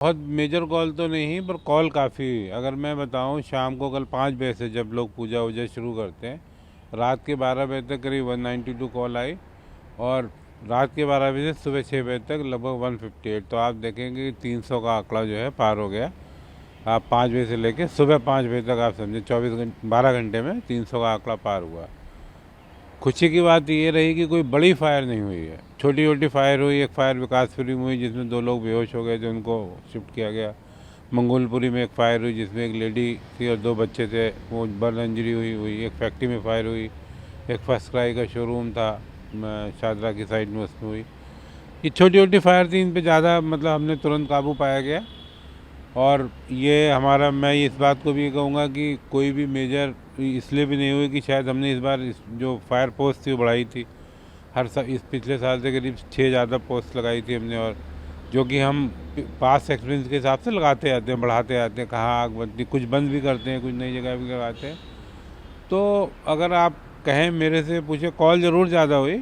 बहुत major call तो नहीं, पर कॉल काफ़ी हुई। अगर मैं बताऊं, शाम को कल 5 बजे से जब लोग पूजा वूजा शुरू करते हैं, रात के 12 बजे तक करीब 192 कॉल आई, और रात के 12 बजे से सुबह 6 बजे तक लगभग 158। तो आप देखेंगे कि 300 का आंकड़ा जो है पार हो गया। आप 5 बजे से लेकर सुबह 5 बजे तक आप समझे 12 घंटे में 300 का आंकड़ा पार हुआ। खुशी की बात ये रही कि कोई बड़ी फायर नहीं हुई है, छोटी छोटी फायर हुई। एक फायर विकासपुरी में हुई जिसमें 2 लोग बेहोश हो गए, जो उनको शिफ्ट किया गया। मंगोलपुरी में एक फायर हुई जिसमें एक लेडी थी और 2 बच्चे थे, वो बर्न इंजरी हुई। एक फैक्ट्री में फायर हुई, एक फर्स्ट क्राई का शोरूम था शादरा की साइड में, उसमें हुई। ये छोटी छोटी फायर थी, इन पर ज़्यादा मतलब हमने तुरंत काबू पाया गया। और ये हमारा, मैं इस बात को भी कहूँगा कि कोई भी मेजर इसलिए भी नहीं हुई कि शायद हमने इस बार जो फायर पोस्ट थी वो बढ़ाई थी। हर साल इस पिछले साल से करीब 6 ज़्यादा पोस्ट लगाई थी हमने, और जो कि हम पास एक्सपीरियंस के हिसाब से लगाते जाते हैं, बढ़ाते जाते हैं। कहाँ आग बनती, कुछ बंद भी करते हैं, कुछ नई जगह भी लगाते हैं। तो अगर आप कहें, मेरे से पूछे, कॉल ज़रूर ज़्यादा हुई,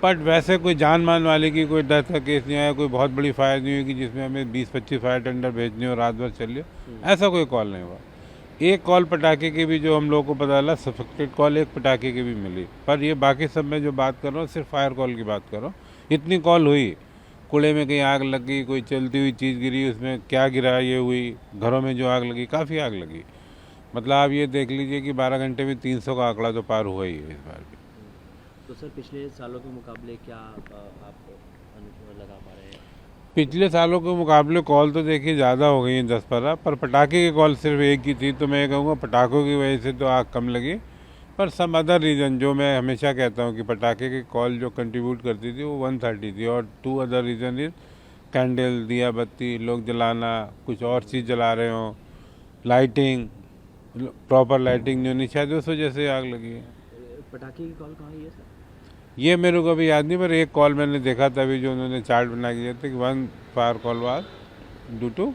बट वैसे कोई जान मान वाले की कोई डेथ का केस नहीं आया। कोई बहुत बड़ी फायर नहीं हुई कि जिसमें हमें 20-25 फायर टेंडर भेजने और रात भर चलिए, ऐसा कोई कॉल नहीं हुआ। एक कॉल पटाखे की भी जो हम लोगों को पता चला, सस्पेक्टेड कॉल एक पटाखे की भी मिली। पर ये बाकी सब मैं जो बात कर रहा हूँ सिर्फ फायर कॉल की बात कर रहा हूँ। इतनी कॉल हुई, कूड़े में कहीं आग लग गई, कोई चलती हुई चीज़ गिरी, उसमें क्या गिरा ये हुई, घरों में जो आग लगी, काफ़ी आग लगी। मतलब आप ये देख लीजिए कि 12 घंटे में 300 का आंकड़ा तो पार हुआ ही है इस बार भी। तो सर पिछले सालों के मुकाबले क्या आप अनुमान लगा पा रहे हैं? पिछले सालों के मुकाबले कॉल तो देखिए ज़्यादा हो गई हैं 10-15, पर पटाखे की कॉल सिर्फ एक ही थी। तो मैं कहूँगा पटाखों की वजह से तो आग कम लगी। पर सम अदर रीज़न, जो मैं हमेशा कहता हूँ कि पटाखे की कॉल जो कंट्रीब्यूट करती थी वो 130 थी, और 2 अदर रीज़न इज कैंडल, दिया बत्ती लोग जलाना, कुछ और चीज़ जला रहे हों, लाइटिंग, प्रॉपर लाइटिंग जो नहीं, शायद उस वजह से आग लगी है। पटाखे की कॉल कहाँ हुई है सर? ये मेरे को अभी याद नहीं, पर एक कॉल मैंने देखा था अभी, जो उन्होंने चार्ट बना के दिया था कि 1 fire call was due to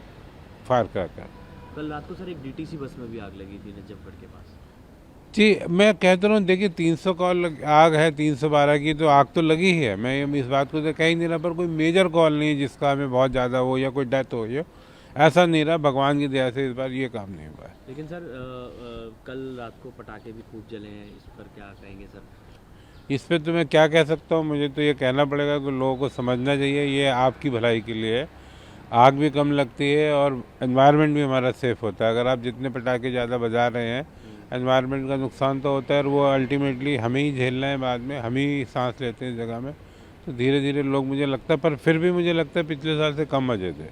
fire cracker. कल रात को सर एक डीटीसी बस में भी आग लगी थी नजफगढ़ के पास। जी, मैं कहता रहा हूँ, देखिए 300 कॉल आग है, 312 की, तो आग तो लगी ही है। मैं इस बात को तो कह ही नहीं रहा, पर कोई मेजर कॉल नहीं है जिसका हमें बहुत ज़्यादा हो या कोई डेथ हो, ये ऐसा नहीं रहा। भगवान की दया से इस बार ये काम नहीं हुआ है। लेकिन सर कल रात को पटाखे भी खूब जले हैं, इस पर क्या कहेंगे सर? इस पर तो मैं क्या कह सकता हूँ, मुझे तो ये कहना पड़ेगा कि लोगों को समझना चाहिए ये आपकी भलाई के लिए है। आग भी कम लगती है और एनवायरनमेंट भी हमारा सेफ़ होता है। अगर आप जितने पटाखे ज़्यादा बजा रहे हैं, एनवायरनमेंट का नुकसान तो होता है, और वो अल्टीमेटली हमें ही झेलना है बाद में, हम ही सांस लेते हैं इस जगह में। तो धीरे धीरे लोग, मुझे लगता है, पर फिर भी मुझे लगता है पिछले साल से कम मजे थे।